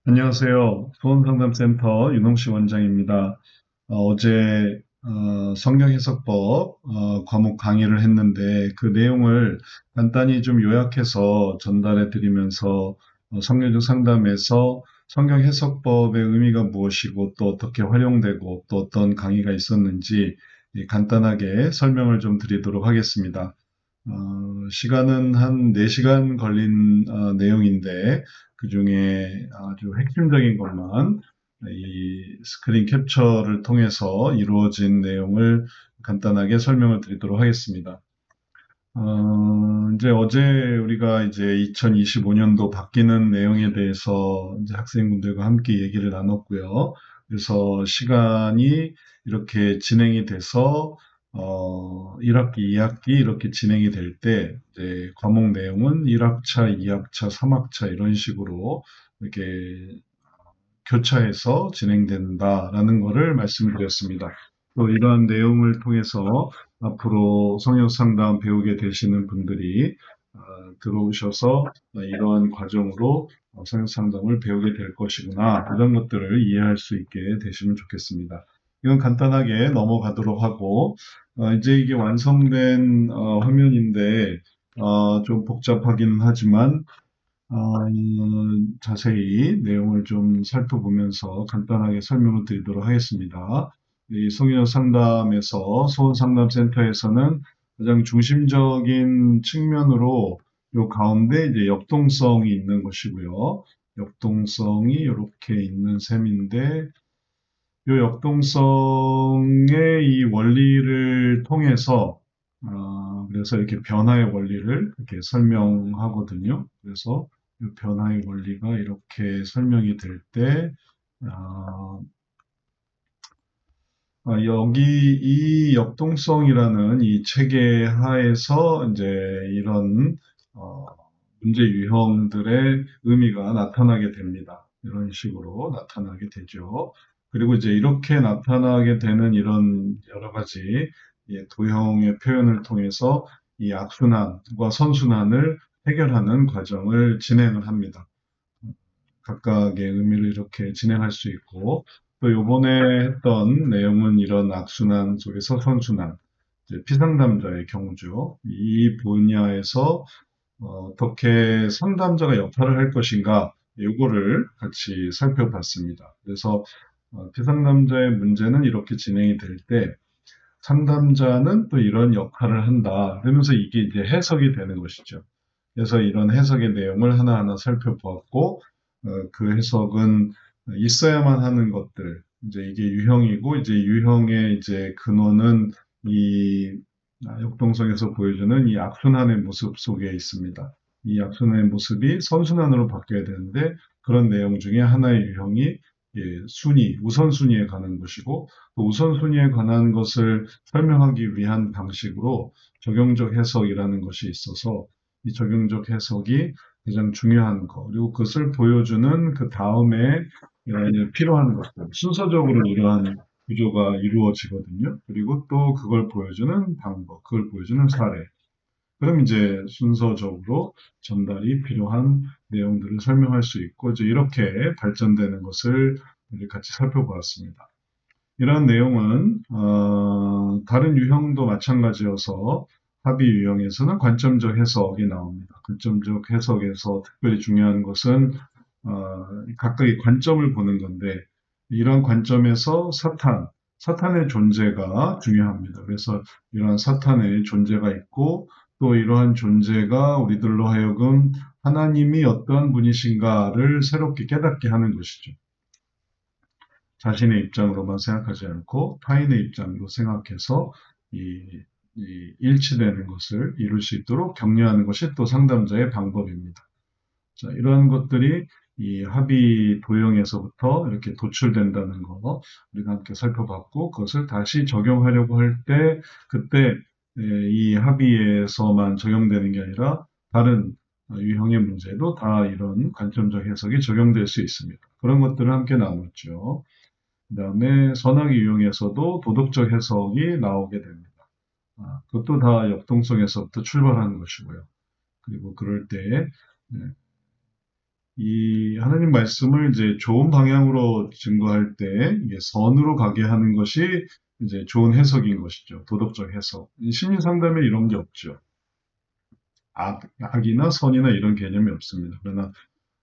안녕하세요. 수원상담센터 윤홍식 원장입니다. 어제 성경해석법 과목 강의를 했는데 그 내용을 간단히 좀 요약해서 전달해 드리면서 성경적 상담에서 성경해석법의 의미가 무엇이고 또 어떻게 활용되고 또 어떤 강의가 있었는지 간단하게 설명을 좀 드리도록 하겠습니다. 시간은 한 4시간 걸린 내용인데 그 중에 아주 핵심적인 것만 이 스크린 캡처를 통해서 이루어진 내용을 간단하게 설명을 드리도록 하겠습니다. 이제 어제 우리가 이제 2025년도 바뀌는 내용에 대해서 이제 학생분들과 함께 얘기를 나눴고요. 그래서 시간이 이렇게 진행이 돼서 1학기, 2학기 이렇게 진행이 될 때 이제 과목 내용은 1학차, 2학차, 3학차 이런 식으로 이렇게 교차해서 진행된다라는 것을 말씀을 드렸습니다. 또 이러한 내용을 통해서 앞으로 성역 상담 배우게 되시는 분들이 들어오셔서 이러한 과정으로 성역 상담을 배우게 될 것이구나 이런 것들을 이해할 수 있게 되시면 좋겠습니다. 이건 간단하게 넘어가도록 하고 이제 이게 완성된 화면인데 좀 복잡하긴 하지만 자세히 내용을 좀 살펴보면서 간단하게 설명을 드리도록 하겠습니다. 이 성인역 상담에서 소원상담센터에서는 가장 중심적인 측면으로 요 가운데 이제 역동성이 있는 것이고요. 역동성이 이렇게 있는 셈인데 이 역동성의 이 원리를 통해서 그래서 이렇게 변화의 원리를 이렇게 설명하거든요. 그래서 이 변화의 원리가 이렇게 설명이 될 때, 아, 여기 이 역동성이라는 이 체계 하에서 이제 이런 어, 문제 유형들의 의미가 나타나게 됩니다. 이런 식으로 나타나게 되죠. 그리고 이제 이렇게 나타나게 되는 이런 여러 가지 도형의 표현을 통해서 이 악순환과 선순환을 해결하는 과정을 진행을 합니다. 각각의 의미를 이렇게 진행할 수 있고, 또 요번에 했던 내용은 이런 악순환 속에서 선순환, 이제 피상담자의 경우죠. 이 분야에서 어떻게 상담자가 역할을 할 것인가, 요거를 같이 살펴봤습니다. 그래서 피상담자의 문제는 이렇게 진행이 될 때, 상담자는 또 이런 역할을 한다. 그러면서 이게 이제 해석이 되는 것이죠. 그래서 이런 해석의 내용을 하나하나 살펴보았고, 그 해석은 있어야만 하는 것들, 이제 이게 유형이고, 이제 유형의 이제 근원은 이 역동성에서 보여주는 이 악순환의 모습 속에 있습니다. 이 악순환의 모습이 선순환으로 바뀌어야 되는데, 그런 내용 중에 하나의 유형이 순위, 우선순위에 관한 것이고, 또 우선순위에 관한 것을 설명하기 위한 방식으로 적용적 해석이라는 것이 있어서 이 적용적 해석이 가장 중요한 거, 그리고 그것을 보여주는 그 다음에 필요한 것들, 순서적으로 이러한 구조가 이루어지거든요. 그리고 또 그걸 보여주는 방법, 그걸 보여주는 사례. 그럼 이제 순서적으로 전달이 필요한 내용들을 설명할 수 있고, 이제 이렇게 발전되는 것을 우리 같이 살펴보았습니다. 이런 내용은 다른 유형도 마찬가지여서 합의 유형에서는 관점적 해석이 나옵니다. 관점적 해석에서 특별히 중요한 것은 각각의 관점을 보는 건데 이런 관점에서 사탄의 존재가 중요합니다. 그래서 이러한 사탄의 존재가 있고 또 이러한 존재가 우리들로 하여금 하나님이 어떠한 분이신가를 새롭게 깨닫게 하는 것이죠. 자신의 입장으로만 생각하지 않고 타인의 입장으로 생각해서 이, 이 일치되는 것을 이룰 수 있도록 격려하는 것이 또 상담자의 방법입니다. 자, 이러한 것들이 이 합의 도형에서부터 이렇게 도출된다는 거 우리가 함께 살펴봤고 그것을 다시 적용하려고 할 때 그때 이 합의에서만 적용되는 게 아니라 다른 유형의 문제도 다 이런 관점적 해석이 적용될 수 있습니다. 그런 것들을 함께 나눴죠. 그다음에 선악의 유형에서도 도덕적 해석이 나오게 됩니다. 그것도 다 역동성에서부터 출발하는 것이고요. 그리고 그럴 때 이 하나님 말씀을 이제 좋은 방향으로 증거할 때 이게 선으로 가게 하는 것이 이제 좋은 해석인 것이죠. 도덕적 해석. 심리 상담에 이런 게 없죠. 악이나 선이나 이런 개념이 없습니다. 그러나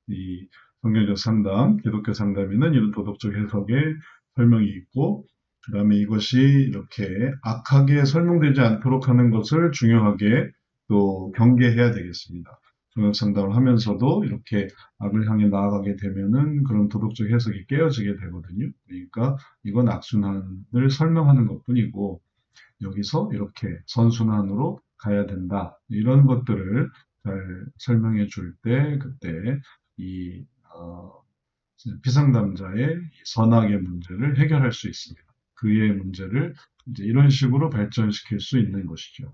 이 성경적 상담, 기독교 상담에는 이런 도덕적 해석의 설명이 있고, 그 다음에 이것이 이렇게 악하게 설명되지 않도록 하는 것을 중요하게 또 경계해야 되겠습니다. 성경 상담을 하면서도 이렇게 악을 향해 나아가게 되면은 그런 도덕적 해석이 깨어지게 되거든요. 그러니까 이건 악순환을 설명하는 것뿐이고, 여기서 이렇게 선순환으로 가야 된다. 이런 것들을 잘 설명해 줄 때, 그때 이 피상담자의 선악의 문제를 해결할 수 있습니다. 그의 문제를 이제 이런 식으로 발전시킬 수 있는 것이죠.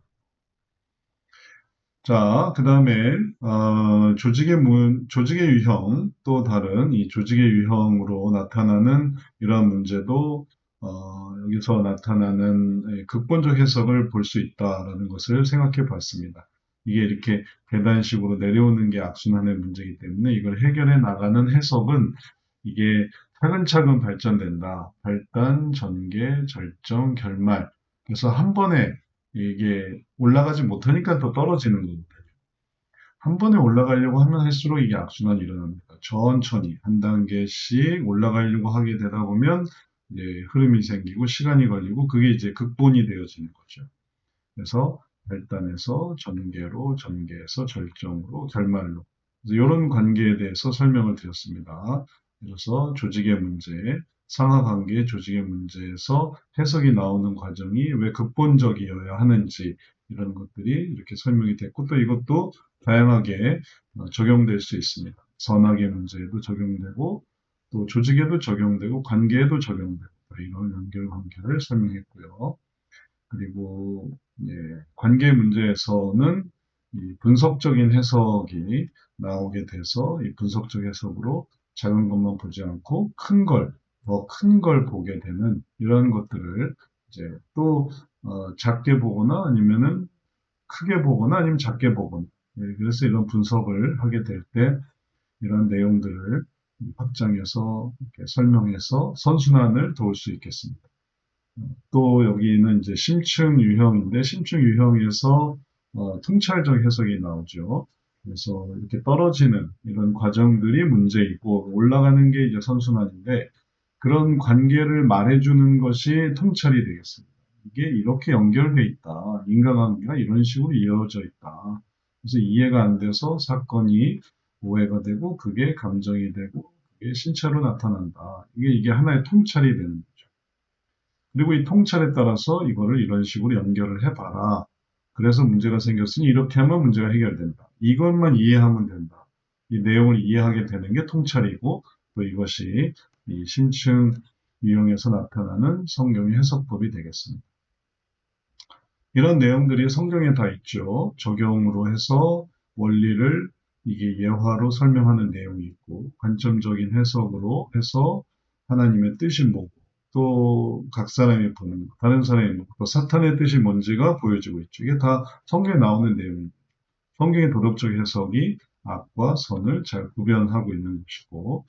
자, 그 다음에 조직의 유형, 또 다른 이 조직의 유형으로 나타나는 이러한 문제도 여기서 나타나는 극본적 해석을 볼 수 있다라는 것을 생각해 봤습니다. 이게 이렇게 계단식으로 내려오는 게 악순환의 문제이기 때문에 이걸 해결해 나가는 해석은 이게 차근차근 발전된다. 발단, 전개, 절정, 결말. 그래서 한 번에 이게 올라가지 못하니까 또 떨어지는 거거든요. 한 번에 올라가려고 하면 할수록 이게 악순환이 일어납니다. 천천히 한 단계씩 올라가려고 하게 되다 보면 이제 흐름이 생기고 시간이 걸리고 그게 이제 극본이 되어지는 거죠. 그래서 발단에서 전개로, 전개에서 절정으로, 결말로. 그래서 이런 관계에 대해서 설명을 드렸습니다. 그래서 조직의 문제, 상하관계 조직의 문제에서 해석이 나오는 과정이 왜 극본적이어야 하는지 이런 것들이 이렇게 설명이 됐고 또 이것도 다양하게 적용될 수 있습니다. 선악의 문제에도 적용되고 또 조직에도 적용되고 관계에도 적용되고 이런 연결관계를 설명했고요. 그리고 관계 문제에서는 이 분석적인 해석이 나오게 돼서 이 분석적 해석으로 작은 것만 보지 않고 큰 걸, 더 큰 걸 보게 되는 이런 것들을 이제 또 작게 보거나 아니면은 크게 보거나 아니면 작게 보거나 그래서 이런 분석을 하게 될 때 이런 내용들을 확장해서 이렇게 설명해서 선순환을 도울 수 있겠습니다. 또 여기는 이제 심층 유형인데 심층 유형에서 통찰적 해석이 나오죠. 그래서 이렇게 떨어지는 이런 과정들이 문제이고 올라가는 게 이제 선순환인데 그런 관계를 말해주는 것이 통찰이 되겠습니다. 이게 이렇게 연결돼 있다. 인과관계가 이런 식으로 이어져 있다. 그래서 이해가 안 돼서 사건이 오해가 되고 그게 감정이 되고 그게 신체로 나타난다. 이게 하나의 통찰이 되는 거죠. 그리고 이 통찰에 따라서 이거를 이런 식으로 연결을 해봐라. 그래서 문제가 생겼으니 이렇게 하면 문제가 해결된다. 이것만 이해하면 된다. 이 내용을 이해하게 되는 게 통찰이고 또 이것이 이 심층 유형에서 나타나는 성경의 해석법이 되겠습니다. 이런 내용들이 성경에 다 있죠. 적용으로 해서 원리를 이게 예화로 설명하는 내용이 있고 관점적인 해석으로 해서 하나님의 뜻이 뭐고 또 각 사람이 보는 거, 다른 사람이 보고 또 사탄의 뜻이 뭔지가 보여지고 있죠. 이게 다 성경에 나오는 내용입니다. 성경의 도덕적 해석이 악과 선을 잘 구별하고 있는 것이고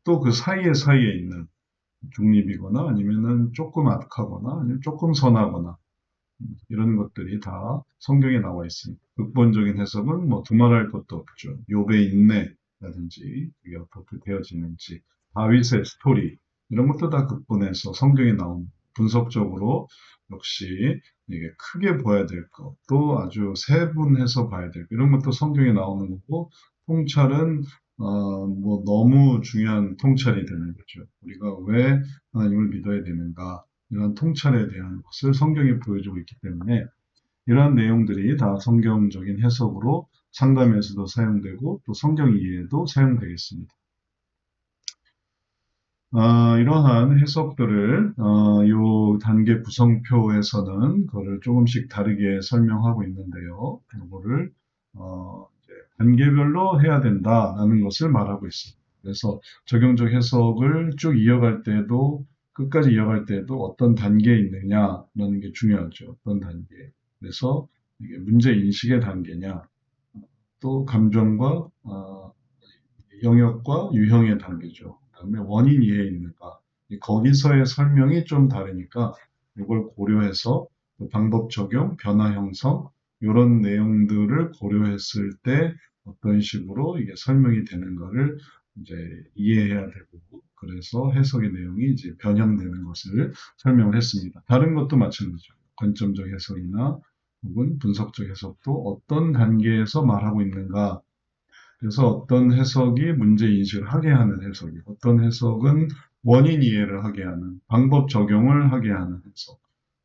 또 그 사이에 있는 중립이거나 아니면은 조금 악하거나 아니면 조금 선하거나 이런 것들이 다 성경에 나와 있습니다. 극본적인 해석은 뭐 두말할 것도 없죠. 욥의 인내라든지 그게 어떻게 되어지는지 다윗의 스토리 이런 것도 다 극본에서 성경에 나온 분석적으로 역시 이게 크게 봐야 될 것, 또 아주 세분해서 봐야 될 것, 이런 것도 성경에 나오는 거고 통찰은 뭐 너무 중요한 통찰이 되는 거죠. 우리가 왜 하나님을 믿어야 되는가 이런 통찰에 대한 것을 성경이 보여주고 있기 때문에 이러한 내용들이 다 성경적인 해석으로 상담에서도 사용되고 또 성경 이해에도 사용되겠습니다. 이러한 해석들을 이 단계 구성표에서는 그거를 조금씩 다르게 설명하고 있는데요. 이거를 단계별로 해야 된다라는 것을 말하고 있습니다. 그래서 적용적 해석을 쭉 이어갈 때도 끝까지 이어갈 때도 어떤 단계에 있느냐라는 게 중요하죠. 어떤 단계. 그래서 이게 문제 인식의 단계냐, 또 감정과 영역과 유형의 단계죠. 그다음에 원인 이해에 있는가. 거기서의 설명이 좀 다르니까 이걸 고려해서 방법 적용, 변화 형성 이런 내용들을 고려했을 때 어떤 식으로 이게 설명이 되는가를 이제 이해해야 되고 그래서 해석의 내용이 이제 변형되는 것을 설명을 했습니다. 다른 것도 마찬가지죠. 관점적 해석이나 혹은 분석적 해석도 어떤 단계에서 말하고 있는가. 그래서 어떤 해석이 문제 인식을 하게 하는 해석이, 어떤 해석은 원인 이해를 하게 하는, 방법 적용을 하게 하는 해석,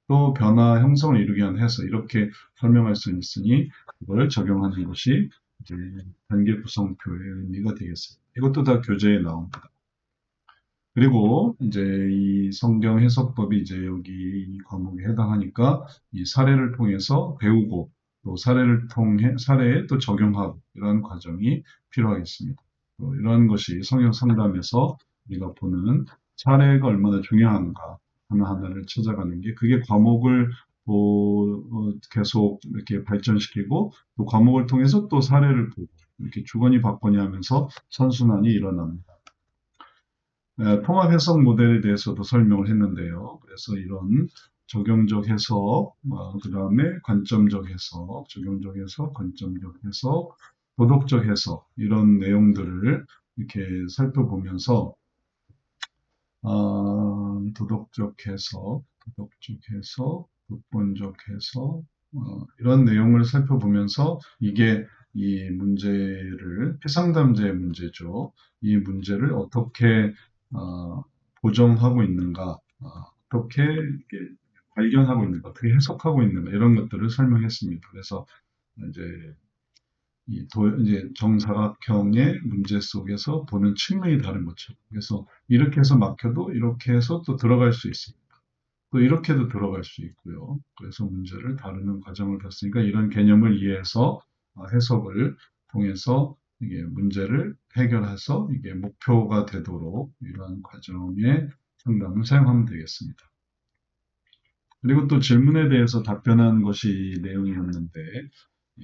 또 변화 형성을 이루게 하는 해석, 이렇게 설명할 수 있으니 그걸 적용하는 것이 이제 단계 구성표의 의미가 되겠습니다. 이것도 다 교재에 나옵니다. 그리고 이제 이 성경 해석법이 이제 여기 이 과목에 해당하니까 이 사례를 통해서 배우고 또 사례를 통해 사례에 또 적용하고 이런 과정이 필요하겠습니다. 또 이러한 것이 성경 상담에서 우리가 보는 사례가 얼마나 중요한가 하나하나를 찾아가는 게 그게 과목을 계속 이렇게 발전시키고 또 과목을 통해서 또 사례를 보고 이렇게 주거니 받거니 하면서 선순환이 일어납니다. 통합 해석 모델에 대해서도 설명을 했는데요. 그래서 이런 적용적 해석, 그 다음에 관점적 해석, 적용적 해석, 관점적 해석, 도덕적 해석, 이런 내용들을 이렇게 살펴보면서, 도덕적 해석, 극본적 해석, 이런 내용을 살펴보면서 이게 이 문제를, 피상담제 문제죠. 이 문제를 어떻게 보정하고 있는가, 어떻게 이렇게 발견하고 있는가, 어떻게 해석하고 있는가, 이런 것들을 설명했습니다. 그래서 이제 이제 정사각형의 문제 속에서 보는 측면이 다른 거죠. 그래서 이렇게 해서 막혀도 이렇게 해서 또 들어갈 수 있습니다. 또 이렇게도 들어갈 수 있고요. 그래서 문제를 다루는 과정을 봤으니까 이런 개념을 이해해서 해석을 통해서 이게 문제를 해결해서 이게 목표가 되도록 이러한 과정의 상담을 사용하면 되겠습니다. 그리고 또 질문에 대해서 답변한 것이 내용이었는데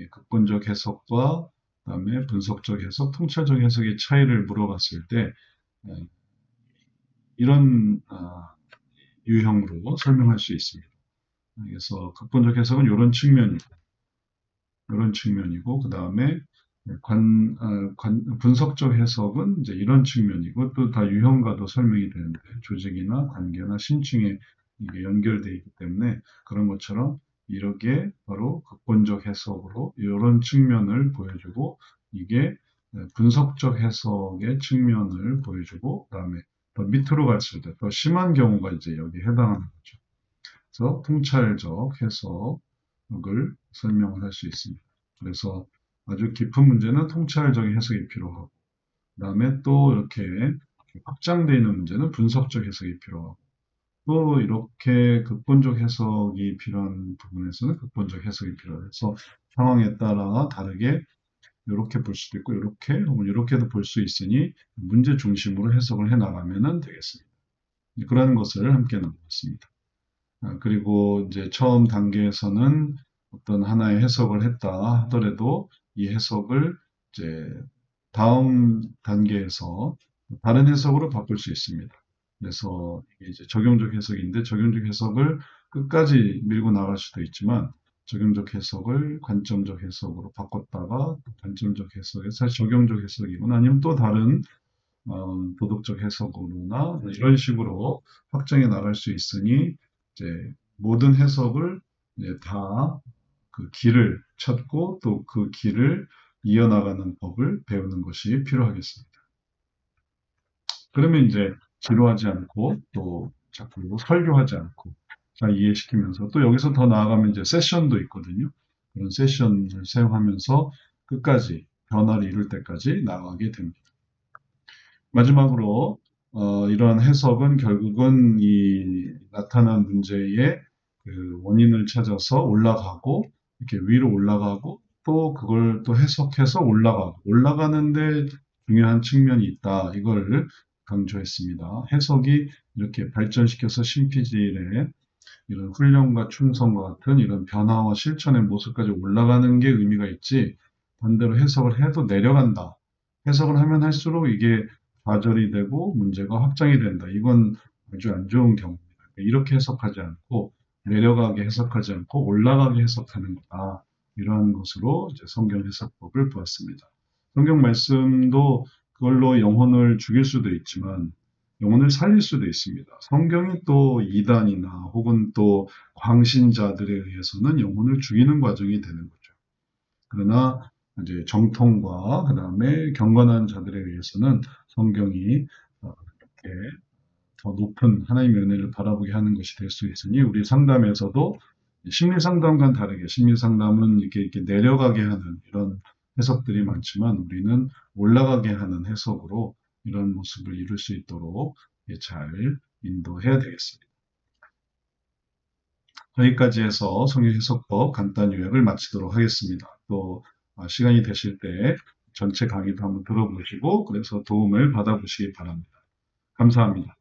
극본적 해석과 그다음에 분석적 해석, 통찰적 해석의 차이를 물어봤을 때 이런 유형으로 설명할 수 있습니다. 그래서 극본적 해석은 이런 측면이고, 그 다음에 분석적 해석은 이제 이런 측면이고, 또 다 유형과도 설명이 되는데, 조직이나 관계나 심층에 이게 연결되어 있기 때문에 그런 것처럼 이렇게 바로 극본적 해석으로 이런 측면을 보여주고, 이게 분석적 해석의 측면을 보여주고, 그 다음에 더 밑으로 갔을 때 더 심한 경우가 이제 여기 해당하는 거죠. 그래서 통찰적 해석을 설명을 할 수 있습니다. 그래서 아주 깊은 문제는 통찰적인 해석이 필요하고, 그 다음에 또 이렇게 확장되어 있는 문제는 분석적 해석이 필요하고, 또 이렇게 극본적 해석이 필요한 부분에서는 극본적 해석이 필요해서 상황에 따라 다르게 이렇게 볼 수도 있고, 이렇게 혹은 이렇게도 볼 수 있으니 문제 중심으로 해석을 해 나가면 되겠습니다. 그런 것을 함께 나눴습니다. 그리고 이제 처음 단계에서는 어떤 하나의 해석을 했다 하더라도 이 해석을 이제 다음 단계에서 다른 해석으로 바꿀 수 있습니다. 그래서 이게 이제 적용적 해석인데 적용적 해석을 끝까지 밀고 나갈 수도 있지만 적용적 해석을 관점적 해석으로 바꿨다가 관점적 해석에 사실 적용적 해석이거나 아니면 또 다른 도덕적 해석으로나 이런 식으로 확장해 나갈 수 있으니 이제 모든 해석을 이제 다 그 길을 찾고 또 그 길을 이어나가는 법을 배우는 것이 필요하겠습니다. 그러면 이제 지루하지 않고 또 자꾸 설교하지 않고 잘 이해시키면서 또 여기서 더 나아가면 이제 세션도 있거든요. 그런 세션을 사용하면서 끝까지 변화를 이룰 때까지 나아가게 됩니다. 마지막으로 이러한 해석은 결국은 이 나타난 문제의 그 원인을 찾아서 올라가고 이렇게 위로 올라가고 또 그걸 또 해석해서 올라가고 올라가는데 중요한 측면이 있다. 이걸 강조했습니다. 해석이 이렇게 발전시켜서 신피질의 이런 훈련과 충성과 같은 이런 변화와 실천의 모습까지 올라가는 게 의미가 있지 반대로 해석을 해도 내려간다. 해석을 하면 할수록 이게 좌절이 되고 문제가 확장이 된다. 이건 아주 안 좋은 경우입니다. 이렇게 해석하지 않고 내려가게 해석하지 않고 올라가게 해석하는 거다. 이러한 것으로 이제 성경 해석법을 보았습니다. 성경 말씀도 그걸로 영혼을 죽일 수도 있지만 영혼을 살릴 수도 있습니다. 성경이 또 이단이나 혹은 또 광신자들에 의해서는 영혼을 죽이는 과정이 되는 거죠. 그러나 이제 정통과 그 다음에 경건한 자들에 의해서는 성경이 이렇게 더 높은 하나님의 은혜를 바라보게 하는 것이 될 수 있으니 우리 상담에서도 심리 상담과는 다르게 심리 상담은 이렇게 내려가게 하는 이런 해석들이 많지만 우리는 올라가게 하는 해석으로 이런 모습을 이룰 수 있도록 잘 인도해야 되겠습니다. 여기까지 해서 성경 해석법 간단 요약을 마치도록 하겠습니다. 또 시간이 되실 때 전체 강의도 한번 들어보시고 그래서 도움을 받아보시기 바랍니다. 감사합니다.